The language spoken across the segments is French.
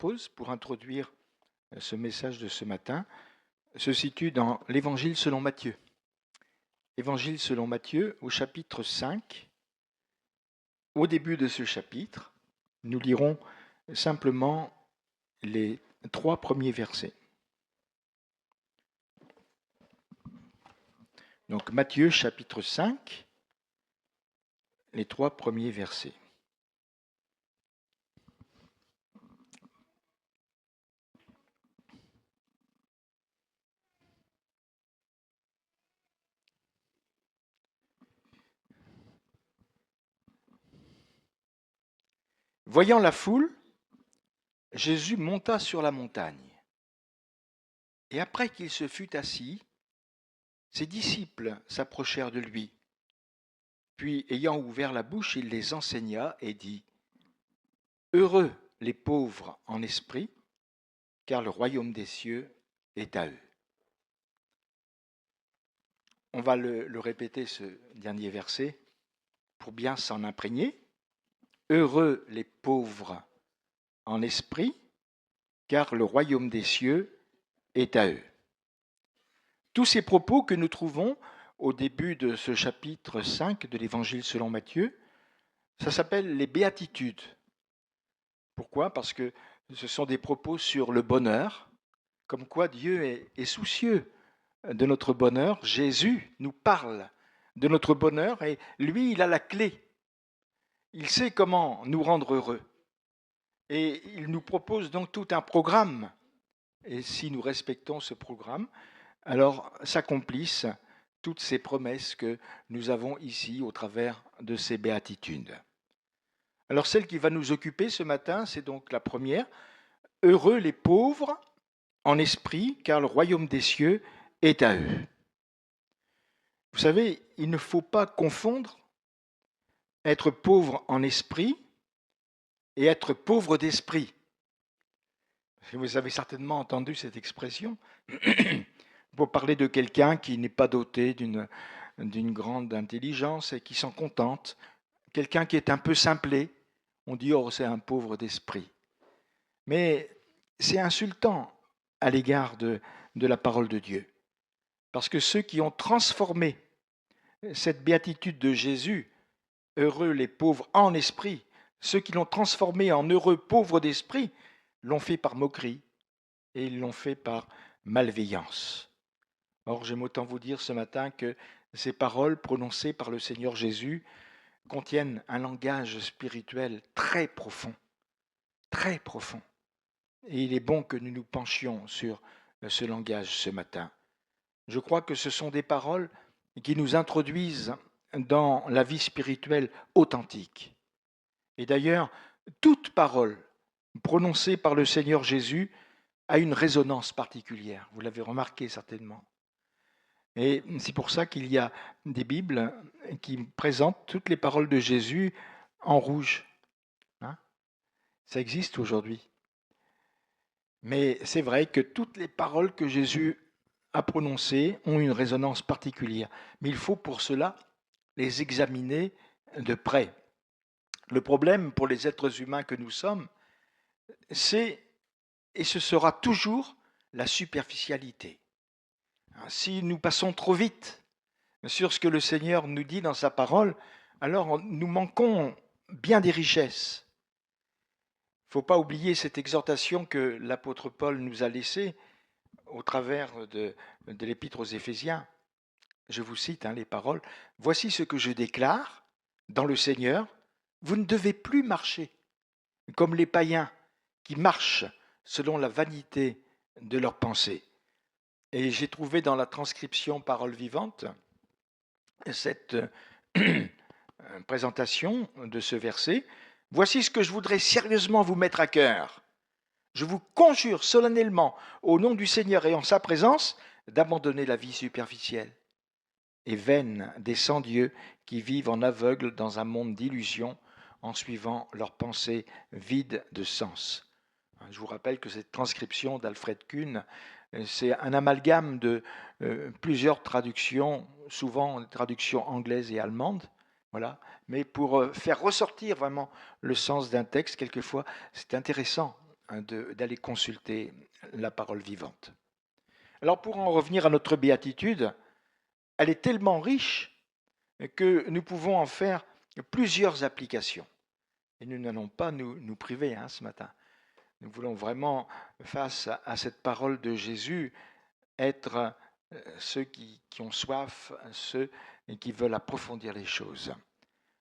propose pour introduire ce message de ce matin se situe dans l'Évangile selon Matthieu. Évangile selon Matthieu au chapitre 5. Au début de ce chapitre, nous lirons simplement les 3 premiers versets. Donc Matthieu chapitre 5, les 3 premiers versets. Voyant la foule, Jésus monta sur la montagne. Et après qu'il se fut assis, ses disciples s'approchèrent de lui. Puis, ayant ouvert la bouche, il les enseigna et dit : « Heureux les pauvres en esprit, car le royaume des cieux est à eux. » On va le répéter, ce dernier verset, pour bien s'en imprégner. Heureux les pauvres en esprit, car le royaume des cieux est à eux. Tous ces propos que nous trouvons au début de ce chapitre 5 de l'Évangile selon Matthieu, ça s'appelle les béatitudes. Pourquoi ? Parce que ce sont des propos sur le bonheur, comme quoi Dieu est soucieux de notre bonheur. Jésus nous parle de notre bonheur et lui, il a la clé. Il sait comment nous rendre heureux. Et il nous propose donc tout un programme. Et si nous respectons ce programme, alors s'accomplissent toutes ces promesses que nous avons ici au travers de ces béatitudes. Alors celle qui va nous occuper ce matin, c'est donc la première. Heureux les pauvres en esprit, car le royaume des cieux est à eux. Vous savez, il ne faut pas confondre être pauvre en esprit et être pauvre d'esprit. Vous avez certainement entendu cette expression pour parler de quelqu'un qui n'est pas doté d'une grande intelligence et qui s'en contente. Quelqu'un qui est un peu simplé, on dit « oh, c'est un pauvre d'esprit ». Mais c'est insultant à l'égard de la parole de Dieu. Parce que ceux qui ont transformé cette béatitude de Jésus, heureux les pauvres en esprit, ceux qui l'ont transformé en heureux pauvres d'esprit, l'ont fait par moquerie et ils l'ont fait par malveillance. Or, j'aime autant vous dire ce matin que ces paroles prononcées par le Seigneur Jésus contiennent un langage spirituel très profond, très profond. Et il est bon que nous nous penchions sur ce langage ce matin. Je crois que ce sont des paroles qui nous introduisent dans la vie spirituelle authentique. Et d'ailleurs, toute parole prononcée par le Seigneur Jésus a une résonance particulière. Vous l'avez remarqué certainement. Et c'est pour ça qu'il y a des Bibles qui présentent toutes les paroles de Jésus en rouge. Ça existe aujourd'hui. Mais c'est vrai que toutes les paroles que Jésus a prononcées ont une résonance particulière. Mais il faut pour cela les examiner de près. Le problème pour les êtres humains que nous sommes, c'est, et ce sera toujours, la superficialité. Si nous passons trop vite sur ce que le Seigneur nous dit dans sa parole, alors nous manquons bien des richesses. Il ne faut pas oublier cette exhortation que l'apôtre Paul nous a laissée au travers de l'épître aux Éphésiens. Je vous cite les paroles. « Voici ce que je déclare dans le Seigneur, vous ne devez plus marcher comme les païens qui marchent selon la vanité de leurs pensées. » Et j'ai trouvé dans la transcription Parole vivante cette présentation de ce verset. « Voici ce que je voudrais sérieusement vous mettre à cœur. Je vous conjure solennellement, au nom du Seigneur et en sa présence, d'abandonner la vie superficielle et vaine des sans-dieux qui vivent en aveugles dans un monde d'illusions en suivant leurs pensées vides de sens. » Je vous rappelle que cette transcription d'Alfred Kuhn, c'est un amalgame de plusieurs traductions, souvent traductions anglaises et allemandes, voilà. Mais pour faire ressortir vraiment le sens d'un texte, quelquefois, c'est intéressant d'aller consulter la parole vivante. Alors pour en revenir à notre béatitude, elle est tellement riche que nous pouvons en faire plusieurs applications. Et nous n'allons pas nous priver ce matin. Nous voulons vraiment, face à cette parole de Jésus, être ceux qui ont soif, ceux qui veulent approfondir les choses.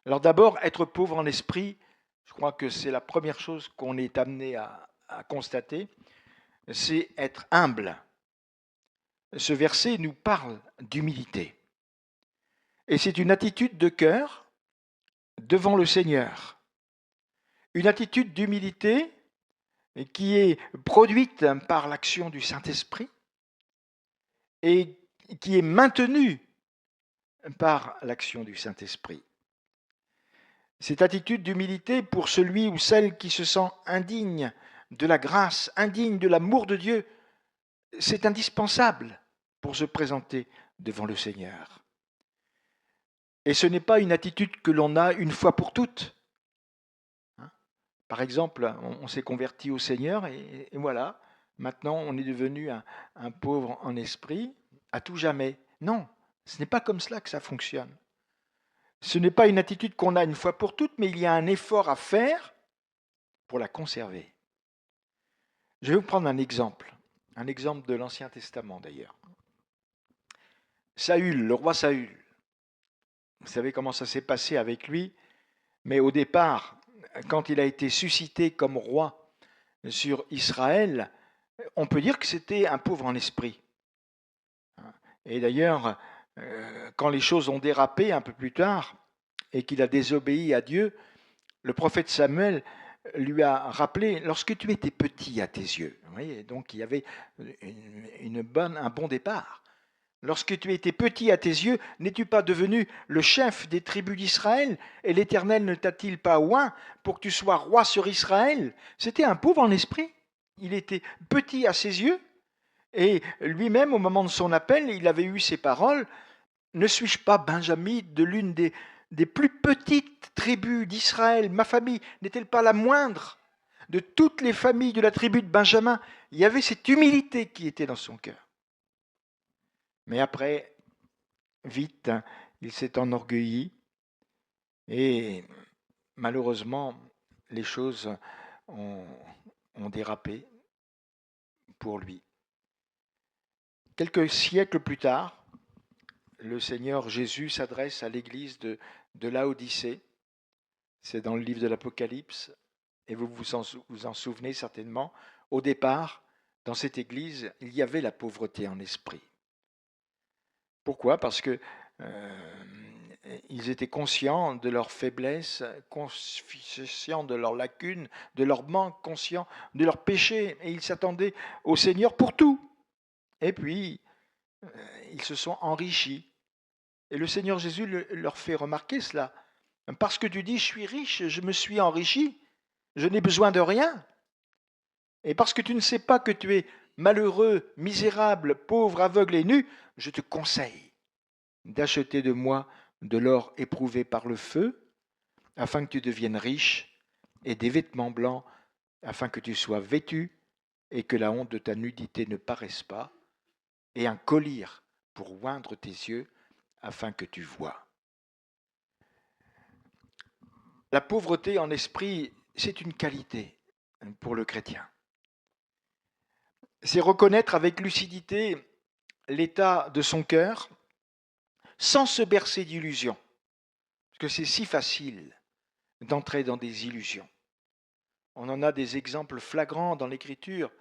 Alors d'abord, être pauvre en esprit, je crois que c'est la première chose qu'on est amené à constater, c'est être humble. Ce verset nous parle d'humilité. Et c'est une attitude de cœur devant le Seigneur. Une attitude d'humilité qui est produite par l'action du Saint-Esprit et qui est maintenue par l'action du Saint-Esprit. Cette attitude d'humilité pour celui ou celle qui se sent indigne de la grâce, indigne de l'amour de Dieu, c'est indispensable pour se présenter devant le Seigneur. Et ce n'est pas une attitude que l'on a une fois pour toutes. Par exemple, on s'est converti au Seigneur et voilà, maintenant on est devenu un pauvre en esprit à tout jamais. Non, ce n'est pas comme cela que ça fonctionne. Ce n'est pas une attitude qu'on a une fois pour toutes, mais il y a un effort à faire pour la conserver. Je vais vous prendre un exemple de l'Ancien Testament d'ailleurs. Saül, le roi Saül, vous savez comment ça s'est passé avec lui, mais au départ, quand il a été suscité comme roi sur Israël, on peut dire que c'était un pauvre en esprit. Et d'ailleurs, quand les choses ont dérapé un peu plus tard et qu'il a désobéi à Dieu, le prophète Samuel lui a rappelé, lorsque tu étais petit à tes yeux, vous voyez, donc il y avait un bon départ. Lorsque tu étais petit à tes yeux, n'es-tu pas devenu le chef des tribus d'Israël? Et l'Éternel ne t'a-t-il pas oint pour que tu sois roi sur Israël? C'était un pauvre en esprit. Il était petit à ses yeux. Et lui-même, au moment de son appel, il avait eu ces paroles. Ne suis-je pas Benjamin de l'une des plus petites tribus d'Israël? Ma famille n'est-elle pas la moindre de toutes les familles de la tribu de Benjamin? Il y avait cette humilité qui était dans son cœur. Mais après, vite, il s'est enorgueilli et malheureusement, les choses ont dérapé pour lui. Quelques siècles plus tard, le Seigneur Jésus s'adresse à l'église de Laodicée. C'est dans le livre de l'Apocalypse et vous vous en souvenez certainement. Au départ, dans cette église, il y avait la pauvreté en esprit. Pourquoi? Parce que ils étaient conscients de leur faiblesse, conscients de leurs lacunes, de leur manque, conscients de leurs péchés, et ils s'attendaient au Seigneur pour tout. Et puis, ils se sont enrichis. Et le Seigneur Jésus leur fait remarquer cela. Parce que tu dis, je suis riche, je me suis enrichi, je n'ai besoin de rien. Et parce que tu ne sais pas que tu es malheureux, misérable, pauvre, aveugle et nu, je te conseille d'acheter de moi de l'or éprouvé par le feu, afin que tu deviennes riche, et des vêtements blancs, afin que tu sois vêtu, et que la honte de ta nudité ne paraisse pas, et un collier pour oindre tes yeux, afin que tu vois. La pauvreté en esprit, c'est une qualité pour le chrétien. C'est reconnaître avec lucidité l'état de son cœur, sans se bercer d'illusions. Parce que c'est si facile d'entrer dans des illusions. On en a des exemples flagrants dans l'Écriture.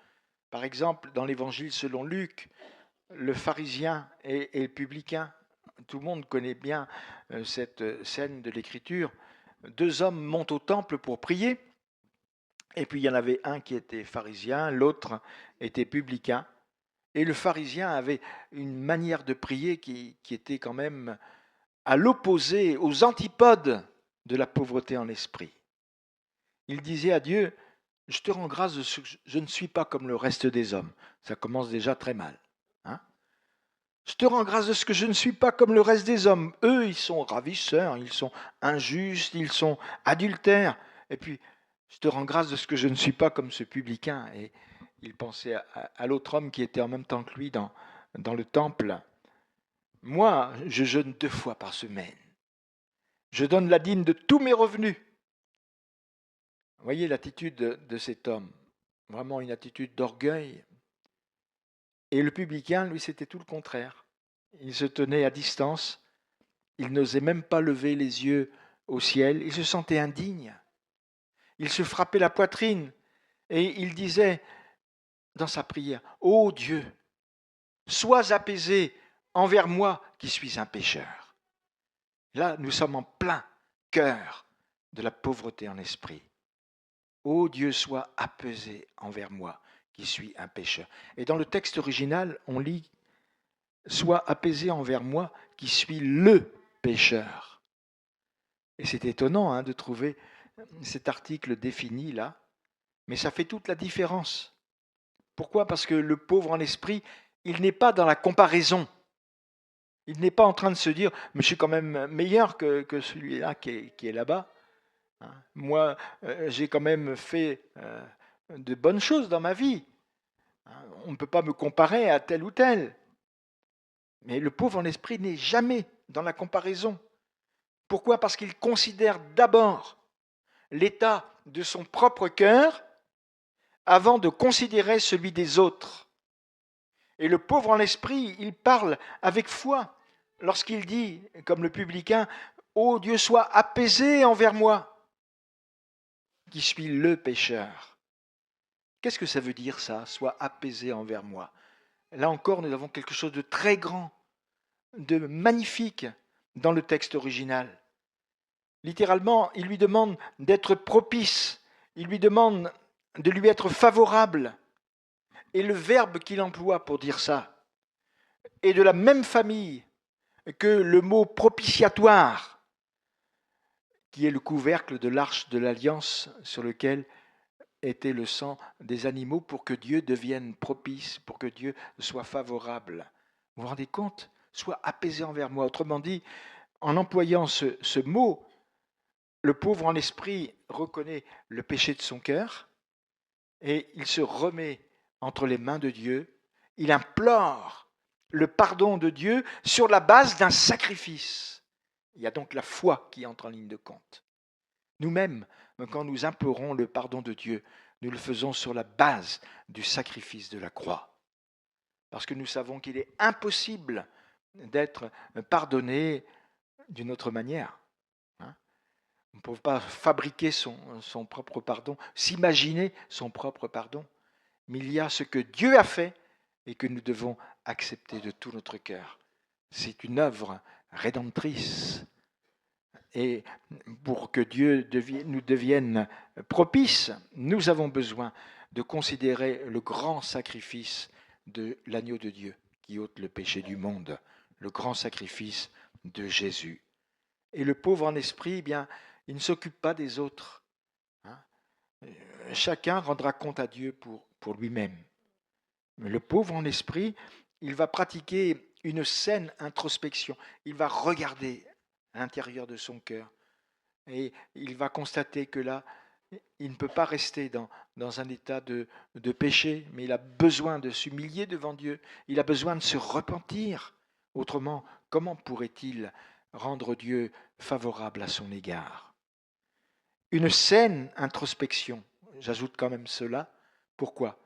Par exemple, dans l'Évangile selon Luc, le pharisien et le publicain. Tout le monde connaît bien cette scène de l'Écriture. Deux hommes montent au temple pour prier. Et puis il y en avait un qui était pharisien, l'autre était publicain. Et le pharisien avait une manière de prier qui était quand même à l'opposé, aux antipodes de la pauvreté en esprit. Il disait à Dieu, je te rends grâce de ce que je ne suis pas comme le reste des hommes. Ça commence déjà très mal. Je te rends grâce de ce que je ne suis pas comme le reste des hommes. Eux, ils sont ravisseurs, ils sont injustes, ils sont adultères. Et puis, Je te rends grâce de ce que je ne suis pas comme ce publicain. Et il pensait à l'autre homme qui était en même temps que lui dans le temple. Moi, je jeûne 2 fois par semaine. Je donne la dîme de tous mes revenus. Vous voyez l'attitude de cet homme, vraiment une attitude d'orgueil. Et le publicain, lui, c'était tout le contraire. Il se tenait à distance, il n'osait même pas lever les yeux au ciel, il se sentait indigne. Il se frappait la poitrine et il disait dans sa prière, « Ô Dieu, sois apaisé envers moi qui suis un pécheur. » Là, nous sommes en plein cœur de la pauvreté en esprit. Ô Dieu, sois apaisé envers moi qui suis un pécheur. Et dans le texte original, on lit sois apaisé envers moi qui suis le pécheur. Et c'est étonnant de trouver cet article défini là, mais ça fait toute la différence. Pourquoi ? Parce que le pauvre en esprit, il n'est pas dans la comparaison. Il n'est pas en train de se dire, mais je suis quand même meilleur que celui-là qui est là-bas. Moi, j'ai quand même fait de bonnes choses dans ma vie. On ne peut pas me comparer à tel ou tel. Mais le pauvre en esprit n'est jamais dans la comparaison. Pourquoi ? Parce qu'il considère d'abord l'état de son propre cœur avant de considérer celui des autres. Et le pauvre en esprit, il parle avec foi lorsqu'il dit, comme le publicain, « Ô Dieu, sois apaisé envers moi, qui suis le pécheur. » Qu'est-ce que ça veut dire ça, « Sois apaisé envers moi » ? Là encore, nous avons quelque chose de très grand, de magnifique dans le texte original. Littéralement, il lui demande d'être propice, il lui demande de lui être favorable. Et le verbe qu'il emploie pour dire ça est de la même famille que le mot propitiatoire, qui est le couvercle de l'arche de l'alliance sur lequel était le sang des animaux pour que Dieu devienne propice, pour que Dieu soit favorable. Vous vous rendez compte ? Sois apaisé envers moi. Autrement dit, en employant ce mot, le pauvre en esprit reconnaît le péché de son cœur et il se remet entre les mains de Dieu. Il implore le pardon de Dieu sur la base d'un sacrifice. Il y a donc la foi qui entre en ligne de compte. Nous-mêmes, quand nous implorons le pardon de Dieu, nous le faisons sur la base du sacrifice de la croix. Parce que nous savons qu'il est impossible d'être pardonné d'une autre manière. On ne peut pas fabriquer son propre pardon, s'imaginer son propre pardon. Mais il y a ce que Dieu a fait et que nous devons accepter de tout notre cœur. C'est une œuvre rédemptrice. Et pour que Dieu nous devienne propice, nous avons besoin de considérer le grand sacrifice de l'agneau de Dieu qui ôte le péché du monde, le grand sacrifice de Jésus. Et le pauvre en esprit, eh bien, il ne s'occupe pas des autres. Chacun rendra compte à Dieu pour lui-même. Mais le pauvre en esprit, il va pratiquer une saine introspection. Il va regarder à l'intérieur de son cœur. Et il va constater que là, il ne peut pas rester dans un état de péché, mais il a besoin de s'humilier devant Dieu. Il a besoin de se repentir. Autrement, comment pourrait-il rendre Dieu favorable à son égard ? Une saine introspection, j'ajoute quand même cela. Pourquoi ?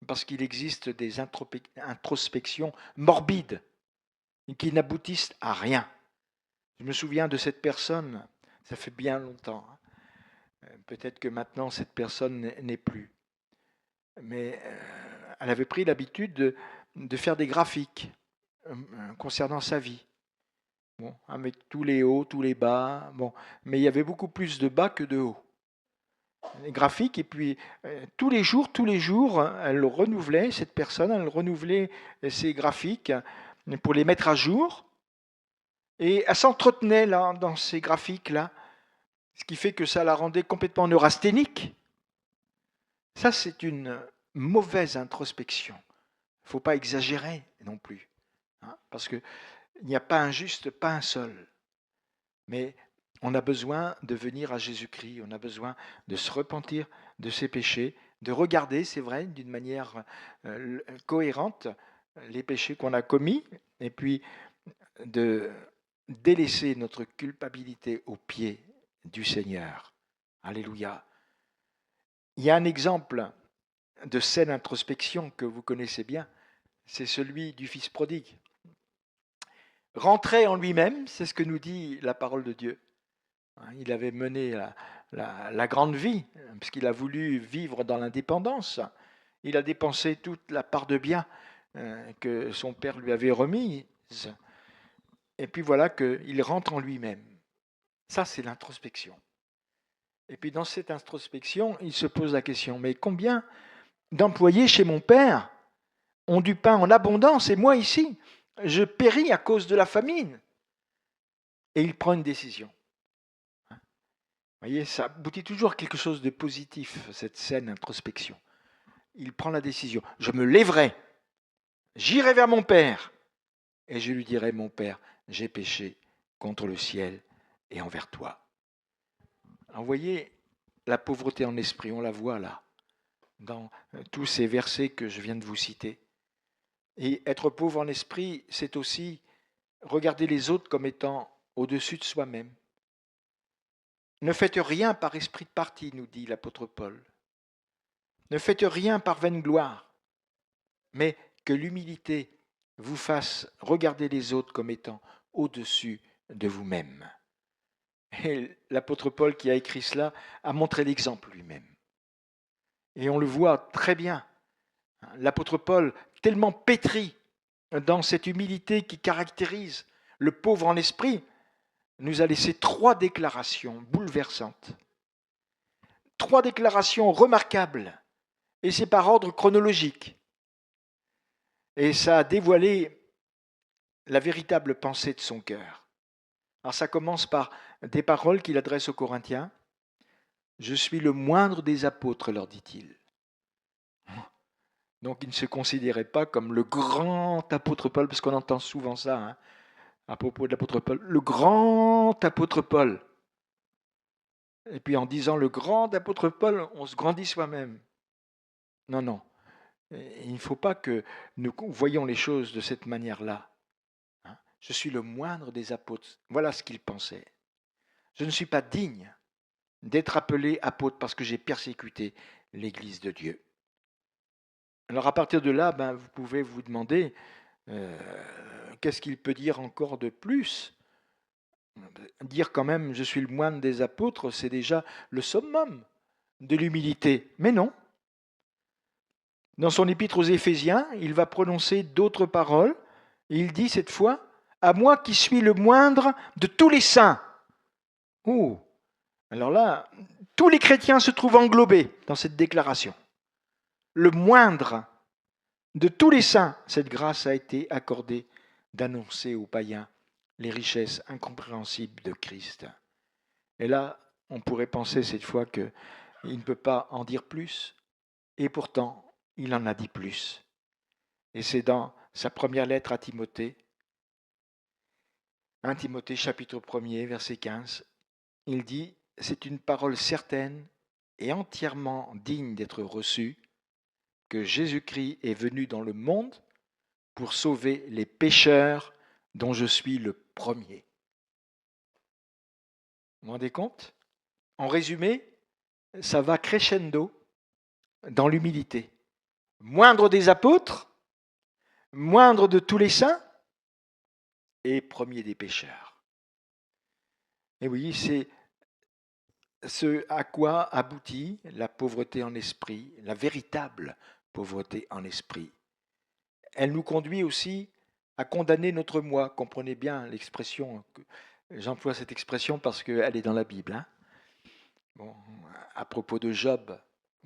Parce qu'il existe des introspections morbides qui n'aboutissent à rien. Je me souviens de cette personne, ça fait bien longtemps. Peut-être que maintenant cette personne n'est plus. Mais elle avait pris l'habitude de faire des graphiques concernant sa vie. Bon, avec tous les hauts, tous les bas. Bon, mais il y avait beaucoup plus de bas que de hauts. Les graphiques, et puis tous les jours, elle renouvelait, cette personne, elle renouvelait ses graphiques pour les mettre à jour. Et elle s'entretenait là, dans ces graphiques-là, ce qui fait que ça la rendait complètement neurasthénique. Ça, c'est une mauvaise introspection. Il ne faut pas exagérer non plus, parce qu'il n'y a pas un juste, pas un seul. Mais on a besoin de venir à Jésus-Christ, on a besoin de se repentir de ses péchés, de regarder, c'est vrai, d'une manière cohérente, les péchés qu'on a commis, et puis de délaisser notre culpabilité aux pieds du Seigneur. Alléluia. Il y a un exemple de scène introspection que vous connaissez bien, c'est celui du Fils prodigue. Rentré en lui-même, c'est ce que nous dit la parole de Dieu. Il avait mené la grande vie, puisqu'il a voulu vivre dans l'indépendance. Il a dépensé toute la part de bien que son père lui avait remise. Et puis voilà qu'il rentre en lui-même. Ça, c'est l'introspection. Et puis dans cette introspection, il se pose la question, mais combien d'employés chez mon père ont du pain en abondance et moi ici, je péris à cause de la famine? Et il prend une décision. Vous voyez, ça aboutit toujours à quelque chose de positif, cette scène introspection. Il prend la décision. Je me lèverai, j'irai vers mon père, et je lui dirai, mon père, j'ai péché contre le ciel et envers toi. Alors, vous voyez, la pauvreté en esprit, on la voit là, dans tous ces versets que je viens de vous citer. Et être pauvre en esprit, c'est aussi regarder les autres comme étant au-dessus de soi-même. Ne faites rien par esprit de parti, nous dit l'apôtre Paul. Ne faites rien par vaine gloire, mais que l'humilité vous fasse regarder les autres comme étant au-dessus de vous-même. Et l'apôtre Paul qui a écrit cela a montré l'exemple lui-même. Et on le voit très bien. L'apôtre Paul, tellement pétri dans cette humilité qui caractérise le pauvre en esprit, nous a laissé 3 déclarations bouleversantes. 3 déclarations remarquables. Et c'est par ordre chronologique. Et ça a dévoilé la véritable pensée de son cœur. Alors ça commence par des paroles qu'il adresse aux Corinthiens. Je suis le moindre des apôtres, leur dit-il. Donc il ne se considérait pas comme le grand apôtre Paul, parce qu'on entend souvent ça à propos de l'apôtre Paul. Le grand apôtre Paul. Et puis en disant le grand apôtre Paul, on se grandit soi-même. Non, non. Il ne faut pas que nous voyions les choses de cette manière-là. Je suis le moindre des apôtres. Voilà ce qu'il pensait. Je ne suis pas digne d'être appelé apôtre parce que j'ai persécuté l'Église de Dieu. Alors à partir de là, vous pouvez vous demander qu'est-ce qu'il peut dire encore de plus? Dire quand même je suis le moindre des apôtres, c'est déjà le summum de l'humilité. Mais non. Dans son épître aux Éphésiens, il va prononcer d'autres paroles. Et il dit cette fois, à moi qui suis le moindre de tous les saints. Oh, alors là, tous les chrétiens se trouvent englobés dans cette déclaration. Le moindre de tous les saints, cette grâce a été accordée d'annoncer aux païens les richesses incompréhensibles de Christ. Et là, on pourrait penser cette fois qu'il ne peut pas en dire plus, et pourtant, il en a dit plus. Et c'est dans sa première lettre à Timothée, 1 Timothée chapitre 1er, verset 15, il dit « C'est une parole certaine et entièrement digne d'être reçue que Jésus-Christ est venu dans le monde pour sauver les pécheurs dont je suis le premier. » Vous vous rendez compte? En résumé, ça va crescendo dans l'humilité. Moindre des apôtres, moindre de tous les saints et premier des pécheurs. Et oui, c'est ce à quoi aboutit la pauvreté en esprit, la véritable pauvreté en esprit. Elle nous conduit aussi à condamner notre moi. Comprenez bien l'expression, j'emploie cette expression parce qu'elle est dans la Bible. Bon, à propos de Job,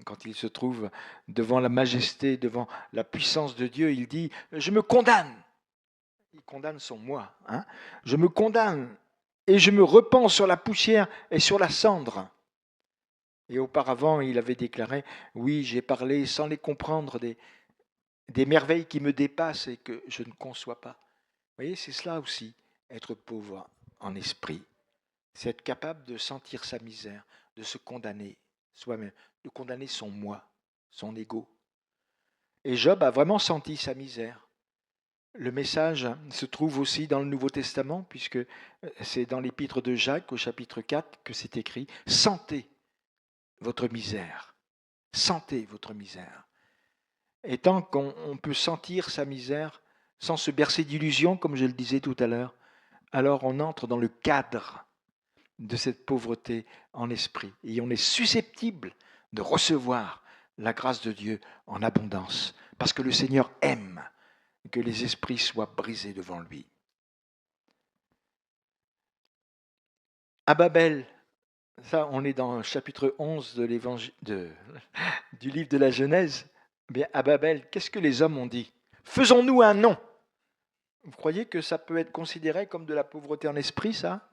quand il se trouve devant la majesté, devant la puissance de Dieu, il dit « Je me condamne ». Il condamne son moi. Je me condamne et je me repens sur la poussière et sur la cendre. Et auparavant, il avait déclaré « Oui, j'ai parlé sans les comprendre des merveilles qui me dépassent et que je ne conçois pas. » Vous voyez, c'est cela aussi, être pauvre en esprit. c'est être capable de sentir sa misère, de se condamner soi-même, de condamner son moi, son ego. Et Job a vraiment senti sa misère. Le message se trouve aussi dans le Nouveau Testament, puisque c'est dans l'épître de Jacques au chapitre 4 que c'est écrit « Sentez votre misère, sentez votre misère ». Et tant qu'on peut sentir sa misère sans se bercer d'illusions, comme je le disais tout à l'heure, alors on entre dans le cadre de cette pauvreté en esprit et on est susceptible de recevoir la grâce de Dieu en abondance, parce que le Seigneur aime que les esprits soient brisés devant lui. À Babel, ça on est dans le chapitre 11 du livre de la Genèse, bien à Babel, qu'est-ce que les hommes ont dit? Faisons-nous un nom. Vous croyez que ça peut être considéré comme de la pauvreté en esprit, ça?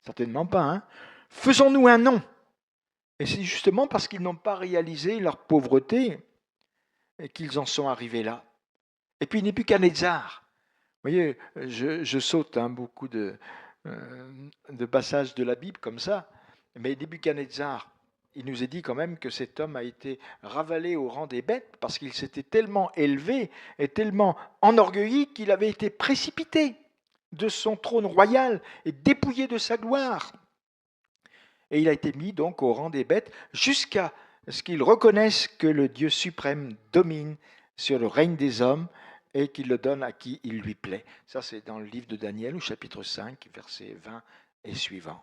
Certainement pas, hein? Faisons-nous un nom. Et c'est justement parce qu'ils n'ont pas réalisé leur pauvreté qu'ils en sont arrivés là. Et puis Nebuchadnezzar, vous voyez, je saute beaucoup de passages de la Bible comme ça, mais Nebuchadnezzar, il nous est dit quand même que cet homme a été ravalé au rang des bêtes parce qu'il s'était tellement élevé et tellement enorgueilli qu'il avait été précipité de son trône royal et dépouillé de sa gloire. Et il a été mis donc au rang des bêtes jusqu'à ce qu'il reconnaisse que le Dieu suprême domine sur le règne des hommes et qu'il le donne à qui il lui plaît. Ça, c'est dans le livre de Daniel, au chapitre 5, versets 20 et suivants.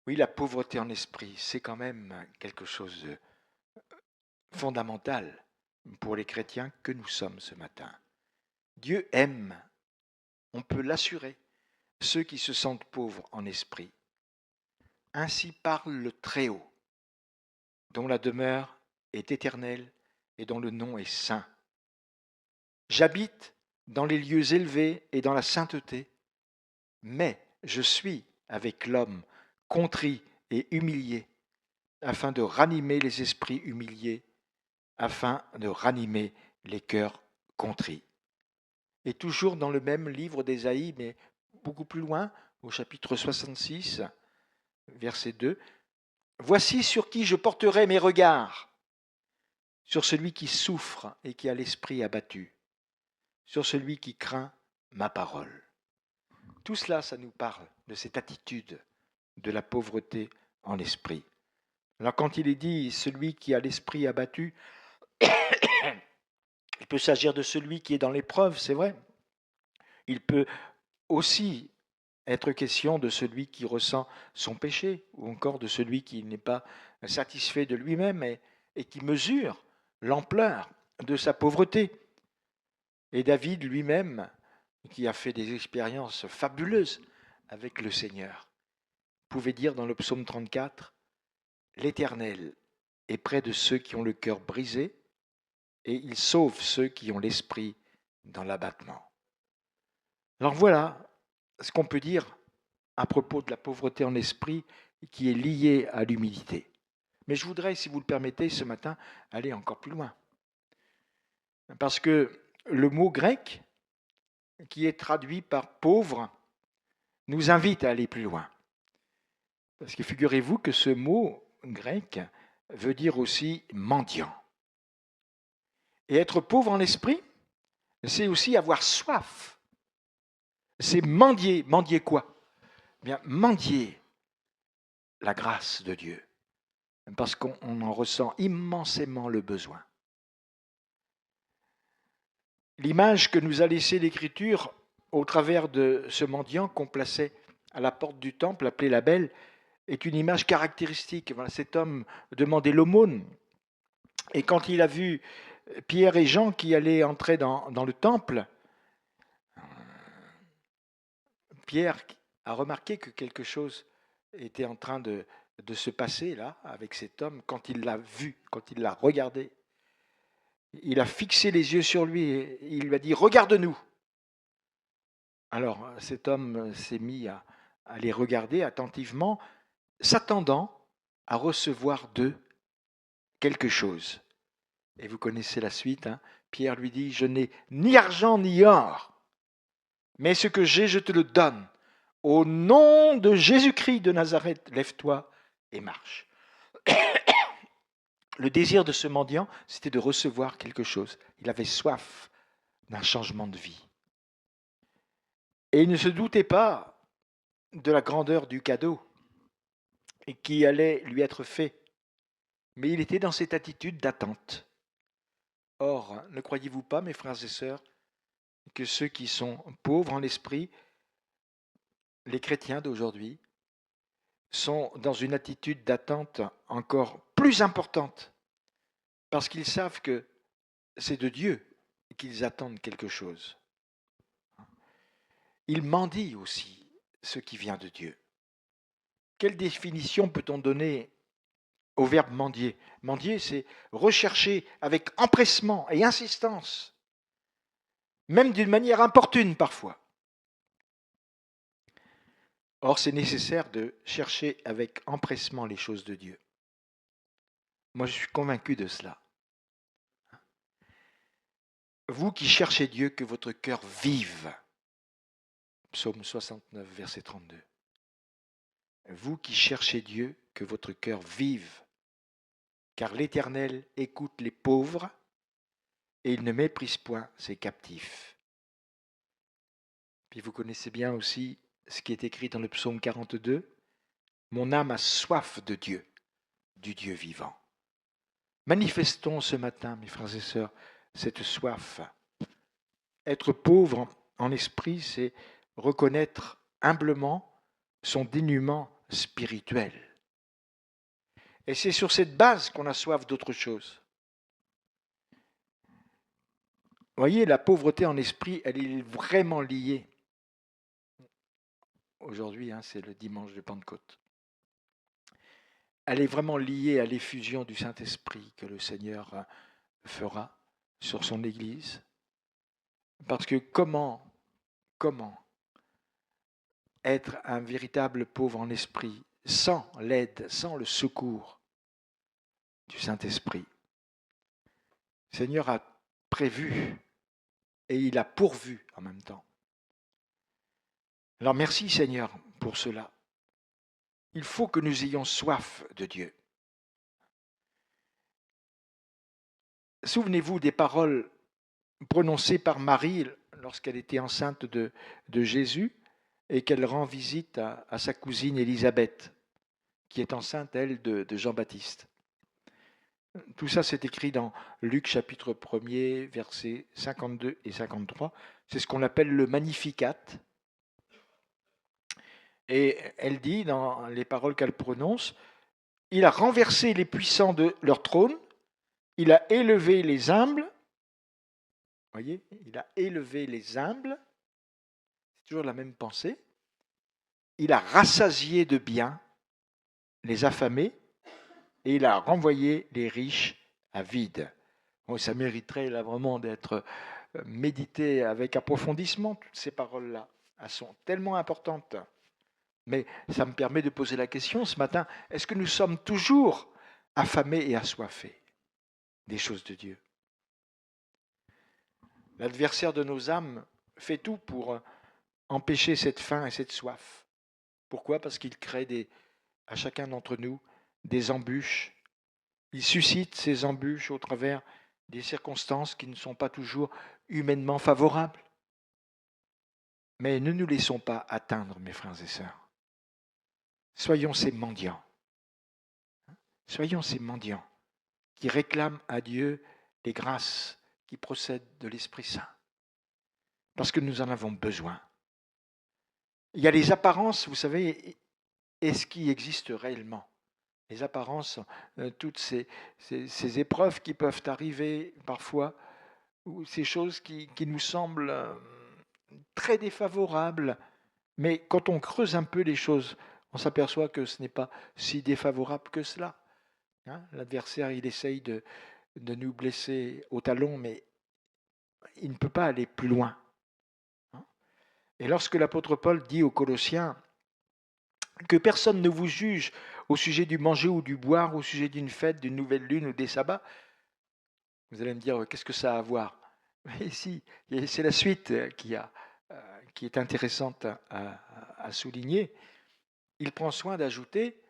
Oui, la pauvreté en esprit, c'est quand même quelque chose de fondamental pour les chrétiens que nous sommes ce matin. Dieu aime, on peut l'assurer, ceux qui se sentent pauvres en esprit. Ainsi parle le Très-Haut, dont la demeure est éternelle et dont le nom est saint. J'habite dans les lieux élevés et dans la sainteté, mais je suis avec l'homme contrit et humilié, afin de ranimer les esprits humiliés, afin de ranimer les cœurs contrits. Et toujours dans le même livre d'Ésaïe, mais beaucoup plus loin, au chapitre 66, verset 2, « Voici sur qui je porterai mes regards, sur celui qui souffre et qui a l'esprit abattu, sur celui qui craint ma parole. » Tout cela, ça nous parle de cette attitude de la pauvreté en esprit. Alors quand il est dit « celui qui a l'esprit abattu », il peut s'agir de celui qui est dans l'épreuve, c'est vrai. Il peut aussi être question de celui qui ressent son péché, ou encore de celui qui n'est pas satisfait de lui-même et qui mesure l'ampleur de sa pauvreté. Et David lui-même, qui a fait des expériences fabuleuses avec le Seigneur, pouvait dire dans le psaume 34, « L'Éternel est près de ceux qui ont le cœur brisé, et il sauve ceux qui ont l'esprit dans l'abattement. » Alors voilà ce qu'on peut dire à propos de la pauvreté en esprit qui est liée à l'humilité. Mais je voudrais, si vous le permettez, ce matin, aller encore plus loin. Parce que le mot grec, qui est traduit par pauvre, nous invite à aller plus loin. Parce que figurez-vous que ce mot grec veut dire aussi mendiant. Et être pauvre en esprit, c'est aussi avoir soif. C'est mendier. Mendier quoi? Eh bien, mendier la grâce de Dieu. Parce qu'on en ressent immensément le besoin. L'image que nous a laissée l'Écriture au travers de ce mendiant qu'on plaçait à la porte du temple, appelé la Belle, est une image caractéristique. Voilà, cet homme demandait l'aumône. Et quand il a vu Pierre et Jean qui allaient entrer dans le temple, Pierre a remarqué que quelque chose était en train de se passer là avec cet homme quand il l'a vu, quand il l'a regardé. Il a fixé les yeux sur lui et il lui a dit « Regarde-nous ». Alors cet homme s'est mis à les regarder attentivement, s'attendant à recevoir d'eux quelque chose. Et vous connaissez la suite, hein? Pierre lui dit « Je n'ai ni argent ni or, mais ce que j'ai, je te le donne. au nom de Jésus-Christ de Nazareth, lève-toi et marche. Le désir de ce mendiant, c'était de recevoir quelque chose. Il avait soif d'un changement de vie. Et il ne se doutait pas de la grandeur du cadeau qui allait lui être fait. Mais il était dans cette attitude d'attente. Or, ne croyez-vous pas, mes frères et sœurs, que ceux qui sont pauvres en l'esprit, les chrétiens d'aujourd'hui, sont dans une attitude d'attente encore plus importante, parce qu'ils savent que c'est de Dieu qu'ils attendent quelque chose. Ils mendient aussi ce qui vient de Dieu. Quelle définition peut-on donner au verbe mendier? Mendier, c'est rechercher avec empressement et insistance, même d'une manière importune parfois. Or, c'est nécessaire de chercher avec empressement les choses de Dieu. Moi, je suis convaincu de cela. Vous qui cherchez Dieu, que votre cœur vive. Psaume 69, verset 32. Vous qui cherchez Dieu, que votre cœur vive, car l'Éternel écoute les pauvres et il ne méprise point ses captifs. Puis vous connaissez bien aussi ce qui est écrit dans le psaume 42. Mon âme a soif de Dieu, du Dieu vivant. Manifestons ce matin, mes frères et sœurs, cette soif. Être pauvre en esprit, c'est reconnaître humblement son dénuement spirituel. Et c'est sur cette base qu'on a soif d'autre chose. Vous voyez, la pauvreté en esprit, elle est vraiment liée. Aujourd'hui, c'est le dimanche de Pentecôte. Elle est vraiment liée à l'effusion du Saint-Esprit que le Seigneur fera sur son Église. Parce que comment être un véritable pauvre en esprit sans l'aide, sans le secours du Saint-Esprit? Le Seigneur a prévu et il a pourvu en même temps. Alors merci Seigneur pour cela. Il faut que nous ayons soif de Dieu. Souvenez-vous des paroles prononcées par Marie lorsqu'elle était enceinte de Jésus et qu'elle rend visite à sa cousine Élisabeth, qui est enceinte, elle, de Jean-Baptiste. Tout ça, c'est écrit dans Luc chapitre 1er, versets 52 et 53. C'est ce qu'on appelle le Magnificat. Et elle dit, dans les paroles qu'elle prononce, « Il a renversé les puissants de leur trône, il a élevé les humbles. » Voyez, il a élevé les humbles. C'est toujours la même pensée. Il a rassasié de biens les affamés et il a renvoyé les riches à vide. Bon, ça mériterait là vraiment d'être médité avec approfondissement, toutes ces paroles-là. Elles sont tellement importantes. Mais ça me permet de poser la question ce matin, est-ce que nous sommes toujours affamés et assoiffés des choses de Dieu? L'adversaire de nos âmes fait tout pour empêcher cette faim et cette soif. Pourquoi? Parce qu'il crée à chacun d'entre nous des embûches. Il suscite ces embûches au travers des circonstances qui ne sont pas toujours humainement favorables. Mais ne nous laissons pas atteindre, mes frères et sœurs. Soyons ces mendiants. Soyons ces mendiants qui réclament à Dieu les grâces qui procèdent de l'Esprit Saint. Parce que nous en avons besoin. Il y a les apparences, vous savez, et ce qui existe réellement. Les apparences, toutes ces épreuves qui peuvent arriver parfois, ou ces choses qui nous semblent très défavorables, mais quand on creuse un peu les choses, on s'aperçoit que ce n'est pas si défavorable que cela. L'adversaire, il essaye de nous blesser au talon, mais il ne peut pas aller plus loin. Et lorsque l'apôtre Paul dit aux Colossiens que personne ne vous juge au sujet du manger ou du boire, au sujet d'une fête, d'une nouvelle lune ou des sabbats, vous allez me dire, qu'est-ce que ça a à voir? Mais si, c'est la suite qui a qui est intéressante à souligner. Il prend soin d'ajouter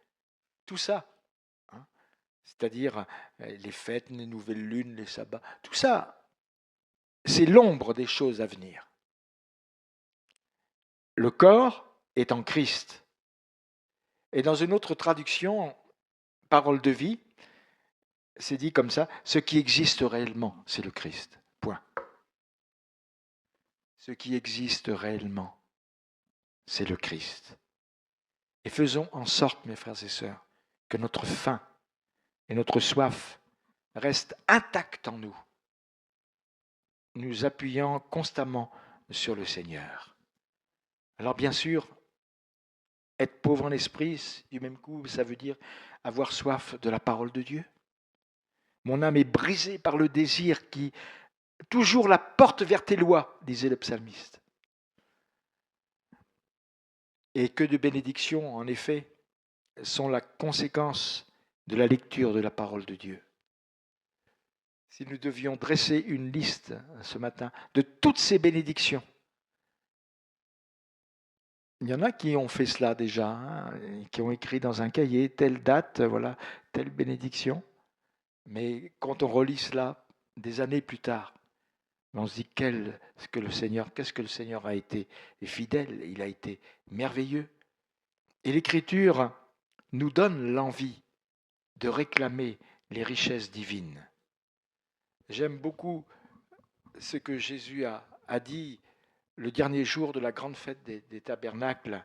tout ça, hein, c'est-à-dire les fêtes, les nouvelles lunes, les sabbats, tout ça, c'est l'ombre des choses à venir. Le corps est en Christ. Et dans une autre traduction, parole de vie, c'est dit comme ça, ce qui existe réellement, c'est le Christ. Point. Ce qui existe réellement, c'est le Christ. Et faisons en sorte, mes frères et sœurs, que notre faim et notre soif restent intacts en nous, nous appuyant constamment sur le Seigneur. Alors bien sûr, être pauvre en esprit, du même coup, ça veut dire avoir soif de la parole de Dieu. Mon âme est brisée par le désir qui toujours la porte vers tes lois, disait le psalmiste. Et que de bénédictions, en effet, sont la conséquence de la lecture de la parole de Dieu. Si nous devions dresser une liste ce matin de toutes ces bénédictions, il y en a qui ont fait cela déjà, hein, qui ont écrit dans un cahier telle date, voilà, telle bénédiction. Mais quand on relit cela des années plus tard, on se dit qu'est-ce que le Seigneur a été fidèle, il a été merveilleux. Et l'Écriture nous donne l'envie de réclamer les richesses divines. J'aime beaucoup ce que Jésus a dit le dernier jour de la grande fête des tabernacles,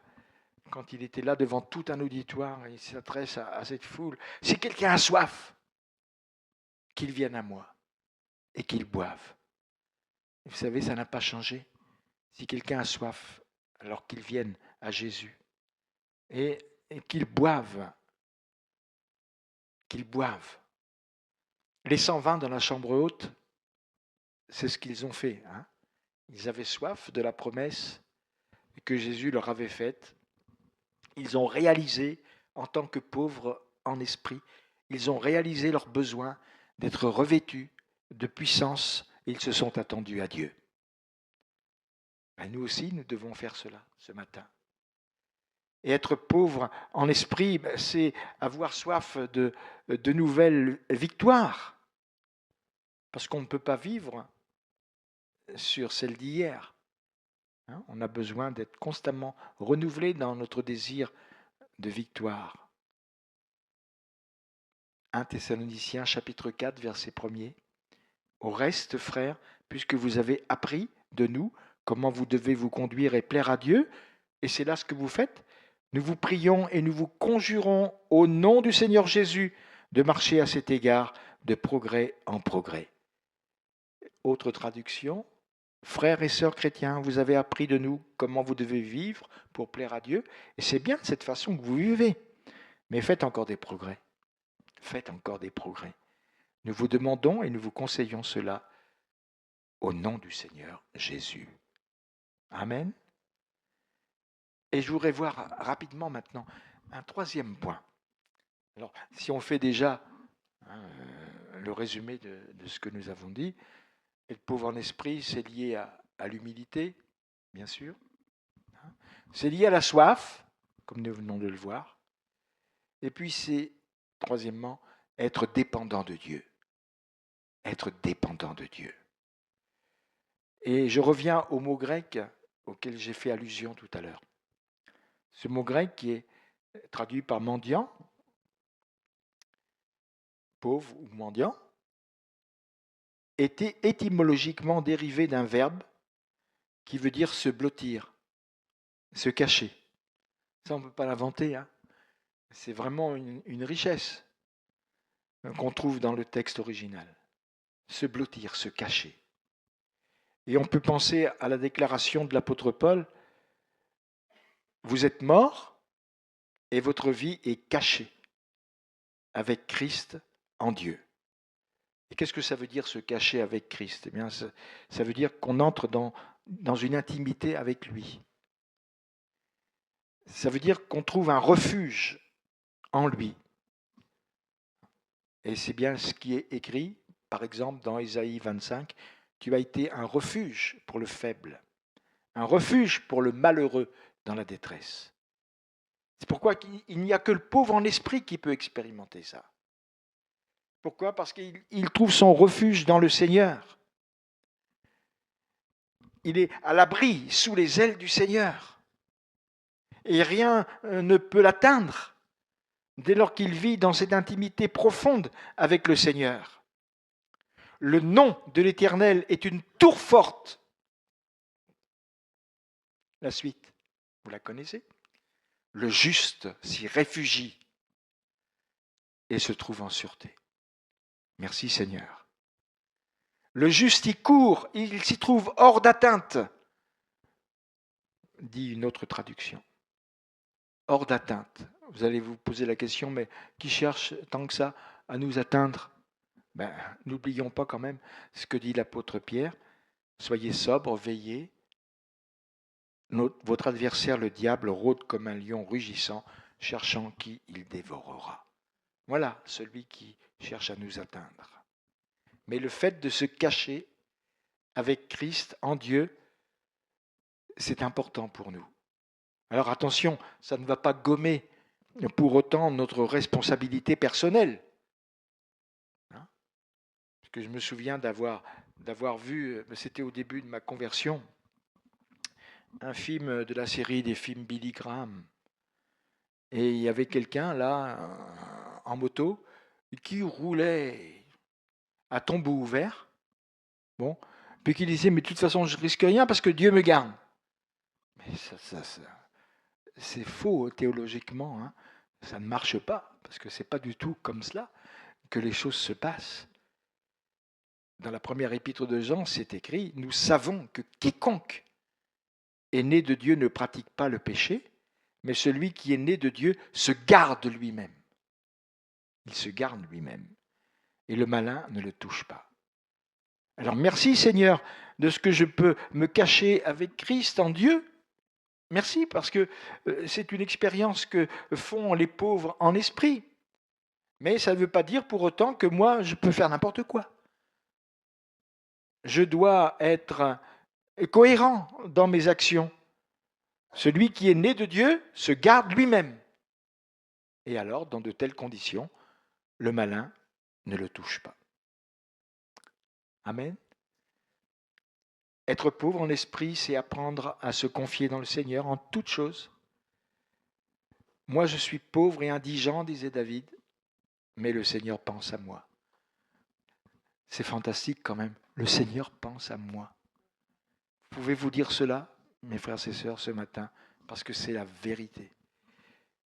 quand il était là devant tout un auditoire, et il s'adresse à cette foule. Si quelqu'un a soif, qu'il vienne à moi et qu'il boive. Vous savez, ça n'a pas changé. Si quelqu'un a soif, alors qu'il vienne à Jésus et qu'il boive. Qu'ils boivent. Les 120 dans la chambre haute, c'est ce qu'ils ont fait. Hein. Ils avaient soif de la promesse que Jésus leur avait faite. Ils ont réalisé, en tant que pauvres en esprit, ils ont réalisé leur besoin d'être revêtus de puissance et ils se sont attendus à Dieu. Ben, nous aussi, nous devons faire cela ce matin. Et être pauvre en esprit, c'est avoir soif de nouvelles victoires. Parce qu'on ne peut pas vivre sur celle d'hier. Hein, on a besoin d'être constamment renouvelé dans notre désir de victoire. 1 Thessaloniciens chapitre 4, verset 1er. Au reste, frères, puisque vous avez appris de nous comment vous devez vous conduire et plaire à Dieu, et c'est là ce que vous faites, nous vous prions et nous vous conjurons au nom du Seigneur Jésus de marcher à cet égard de progrès en progrès. Autre traduction, frères et sœurs chrétiens, vous avez appris de nous comment vous devez vivre pour plaire à Dieu, et c'est bien de cette façon que vous vivez, mais faites encore des progrès. Faites encore des progrès. Nous vous demandons et nous vous conseillons cela au nom du Seigneur Jésus. Amen. Et je voudrais voir rapidement maintenant un troisième point. Alors, si on fait déjà le résumé de ce que nous avons dit, être pauvre en esprit, c'est lié à l'humilité, bien sûr. C'est lié à la soif, comme nous venons de le voir. Et puis c'est, troisièmement, être dépendant de Dieu. Être dépendant de Dieu. Et je reviens au mot grec auquel j'ai fait allusion tout à l'heure. Ce mot grec qui est traduit par mendiant, pauvre ou mendiant, était étymologiquement dérivé d'un verbe qui veut dire se blottir, se cacher. Ça, on ne peut pas l'inventer. Hein. C'est vraiment une richesse qu'on trouve dans le texte original. Se blottir, se cacher. Et on peut penser à la déclaration de l'apôtre Paul, vous êtes morts et votre vie est cachée avec Christ en Dieu. Et qu'est-ce que ça veut dire se cacher avec Christ ? Eh bien, ça veut dire qu'on entre dans une intimité avec lui. Ça veut dire qu'on trouve un refuge en lui. Et c'est bien ce qui est écrit, par exemple, dans Ésaïe 25, tu as été un refuge pour le faible, un refuge pour le malheureux dans la détresse. C'est pourquoi il n'y a que le pauvre en esprit qui peut expérimenter ça. Pourquoi? Parce qu'il trouve son refuge dans le Seigneur. Il est à l'abri sous les ailes du Seigneur. Et rien ne peut l'atteindre dès lors qu'il vit dans cette intimité profonde avec le Seigneur. Le nom de l'Éternel est une tour forte. La suite, vous la connaissez? Le juste s'y réfugie et se trouve en sûreté. Merci Seigneur. Le juste y court, il s'y trouve hors d'atteinte, dit une autre traduction. Hors d'atteinte. Vous allez vous poser la question, mais qui cherche tant que ça à nous atteindre? N'oublions pas quand même ce que dit l'apôtre Pierre. Soyez sobres, veillez. Votre adversaire, le diable, rôde comme un lion rugissant, cherchant qui il dévorera. Voilà celui qui cherche à nous atteindre. Mais le fait de se cacher avec Christ en Dieu, c'est important pour nous. Alors attention, ça ne va pas gommer pour autant notre responsabilité personnelle. Parce que je me souviens d'avoir vu, c'était au début de ma conversion, un film de la série des films Billy Graham. Et il y avait quelqu'un là, en moto, qui roulait à tombeau ouvert. Bon, puis qui disait, mais de toute façon, je risque rien parce que Dieu me garde. Mais ça c'est faux théologiquement. Hein. Ça ne marche pas, parce que ce n'est pas du tout comme cela que les choses se passent. Dans la première épître de Jean, c'est écrit, nous savons que quiconque est né de Dieu ne pratique pas le péché, mais celui qui est né de Dieu se garde lui-même. Il se garde lui-même. Et le malin ne le touche pas. Alors merci Seigneur de ce que je peux me cacher avec Christ en Dieu. Merci parce que c'est une expérience que font les pauvres en esprit. Mais ça ne veut pas dire pour autant que moi je peux faire n'importe quoi. Je dois être cohérent dans mes actions. Celui qui est né de Dieu se garde lui-même. Et alors, dans de telles conditions, le malin ne le touche pas. Amen. Être pauvre en esprit, c'est apprendre à se confier dans le Seigneur en toutes choses. Moi, je suis pauvre et indigent, disait David, mais le Seigneur pense à moi. C'est fantastique quand même. Le Seigneur pense à moi. Pouvez-vous dire cela, mes frères et sœurs, ce matin, parce que c'est la vérité.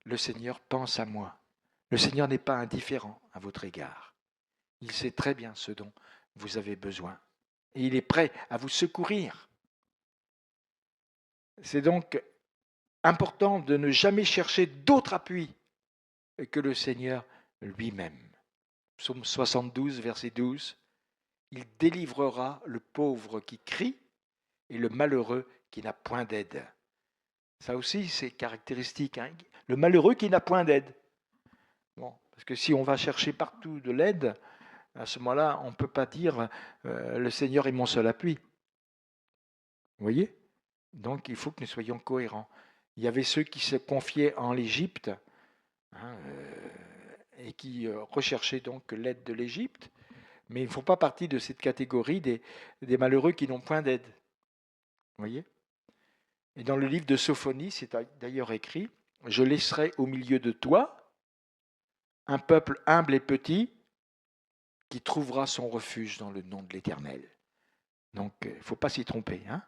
Le Seigneur pense à moi. Le Seigneur n'est pas indifférent à votre égard. Il sait très bien ce dont vous avez besoin. Et il est prêt à vous secourir. C'est donc important de ne jamais chercher d'autre appui que le Seigneur lui-même. Psaume 72, verset 12. Il délivrera le pauvre qui crie et le malheureux qui n'a point d'aide. Ça aussi, c'est caractéristique. Hein. Le malheureux qui n'a point d'aide. Bon, parce que si on va chercher partout de l'aide, à ce moment-là, on ne peut pas dire le Seigneur est mon seul appui. Vous voyez? Donc, il faut que nous soyons cohérents. Il y avait ceux qui se confiaient en l'Égypte et qui recherchaient donc l'aide de l'Égypte, mais ils ne font pas partie de cette catégorie des malheureux qui n'ont point d'aide. Vous voyez? Et dans le livre de Sophonie, c'est d'ailleurs écrit « Je laisserai au milieu de toi un peuple humble et petit qui trouvera son refuge dans le nom de l'Éternel. » Donc, il ne faut pas s'y tromper. Hein,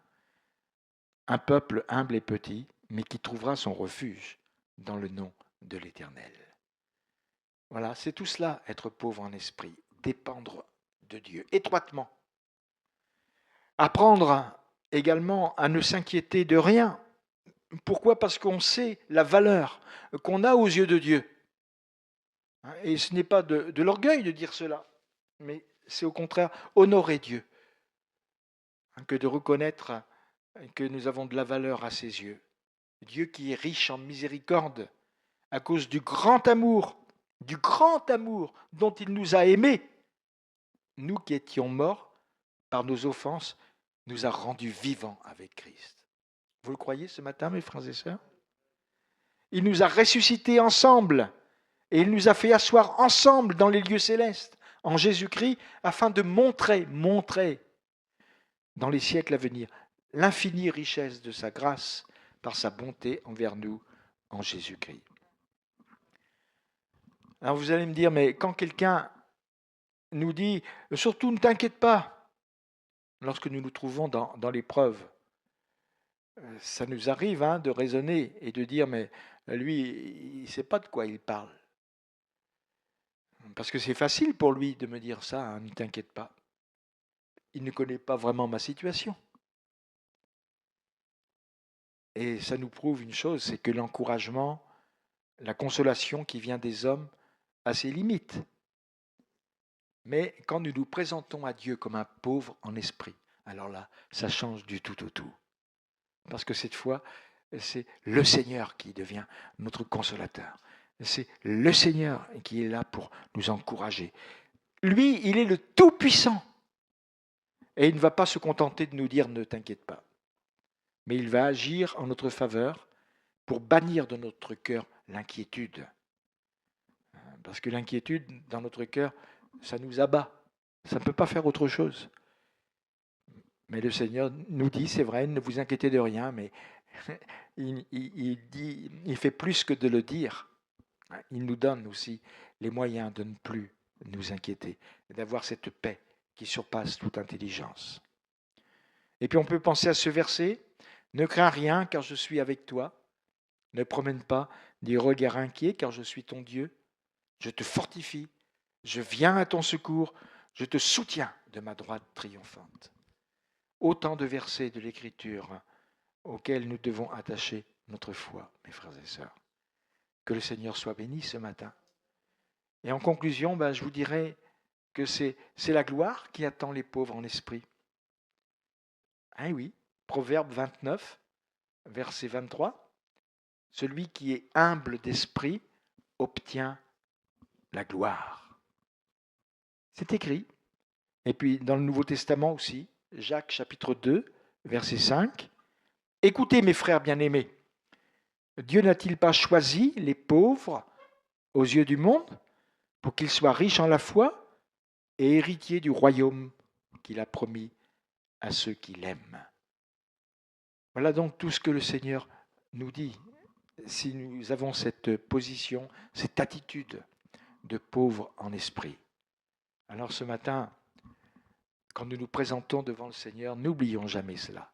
un peuple humble et petit, mais qui trouvera son refuge dans le nom de l'Éternel. Voilà, c'est tout cela, être pauvre en esprit, dépendre de Dieu, étroitement. Apprendre également à ne s'inquiéter de rien. Pourquoi? Parce qu'on sait la valeur qu'on a aux yeux de Dieu. Et ce n'est pas de l'orgueil de dire cela, mais c'est au contraire honorer Dieu, que de reconnaître que nous avons de la valeur à ses yeux. Dieu qui est riche en miséricorde à cause du grand amour dont il nous a aimés. Nous qui étions morts par nos offenses, nous a rendus vivants avec Christ. Vous le croyez ce matin, mes frères et sœurs? Il nous a ressuscités ensemble et il nous a fait asseoir ensemble dans les lieux célestes, en Jésus-Christ, afin de montrer dans les siècles à venir l'infinie richesse de sa grâce par sa bonté envers nous en Jésus-Christ. Alors vous allez me dire, mais quand quelqu'un nous dit, surtout ne t'inquiète pas, lorsque nous nous trouvons dans l'épreuve, ça nous arrive de raisonner et de dire, mais lui, il ne sait pas de quoi il parle. Parce que c'est facile pour lui de me dire ça, ne t'inquiète pas. Il ne connaît pas vraiment ma situation. Et ça nous prouve une chose, c'est que l'encouragement, la consolation qui vient des hommes a ses limites. Mais quand nous nous présentons à Dieu comme un pauvre en esprit, alors là, ça change du tout au tout. Parce que cette fois, c'est le Seigneur qui devient notre consolateur. C'est le Seigneur qui est là pour nous encourager. Lui, il est le Tout-Puissant. Et il ne va pas se contenter de nous dire « ne t'inquiète pas ». Mais il va agir en notre faveur pour bannir de notre cœur l'inquiétude. Parce que l'inquiétude, dans notre cœur, ça nous abat. Ça ne peut pas faire autre chose. Mais le Seigneur nous dit, c'est vrai, ne vous inquiétez de rien, mais il fait plus que de le dire. Il nous donne aussi les moyens de ne plus nous inquiéter, d'avoir cette paix qui surpasse toute intelligence. Et puis on peut penser à ce verset, « Ne crains rien car je suis avec toi, ne promène pas des regards inquiets car je suis ton Dieu, je te fortifie, je viens à ton secours, je te soutiens de ma droite triomphante. » Autant de versets de l'Écriture auxquels nous devons attacher notre foi, mes frères et sœurs. Que le Seigneur soit béni ce matin. Et en conclusion, je vous dirais que c'est la gloire qui attend les pauvres en esprit. Hein, oui, Proverbe 29, verset 23. Celui qui est humble d'esprit obtient la gloire. C'est écrit. Et puis dans le Nouveau Testament aussi, Jacques chapitre 2, verset 5. Écoutez mes frères bien-aimés, Dieu n'a-t-il pas choisi les pauvres aux yeux du monde pour qu'ils soient riches en la foi et héritiers du royaume qu'il a promis à ceux qui l'aiment? Voilà donc tout ce que le Seigneur nous dit. Si nous avons cette position, cette attitude de pauvre en esprit. Alors ce matin, quand nous nous présentons devant le Seigneur, n'oublions jamais cela.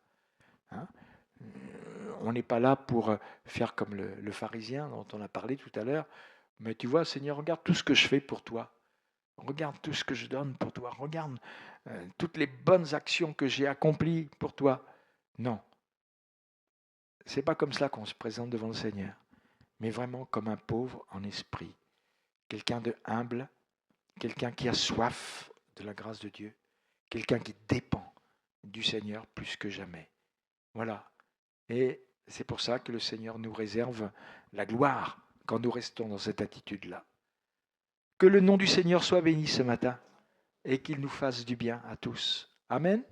On n'est pas là pour faire comme le pharisien dont on a parlé tout à l'heure. Mais tu vois, Seigneur, regarde tout ce que je fais pour toi. Regarde tout ce que je donne pour toi. Regarde toutes les bonnes actions que j'ai accomplies pour toi. Non. C'est pas comme cela qu'on se présente devant le Seigneur. Mais vraiment comme un pauvre en esprit. Quelqu'un de humble. Quelqu'un qui a soif de la grâce de Dieu. Quelqu'un qui dépend du Seigneur plus que jamais. Voilà. Et c'est pour ça que le Seigneur nous réserve la gloire quand nous restons dans cette attitude-là. Que le nom du Seigneur soit béni ce matin et qu'il nous fasse du bien à tous. Amen.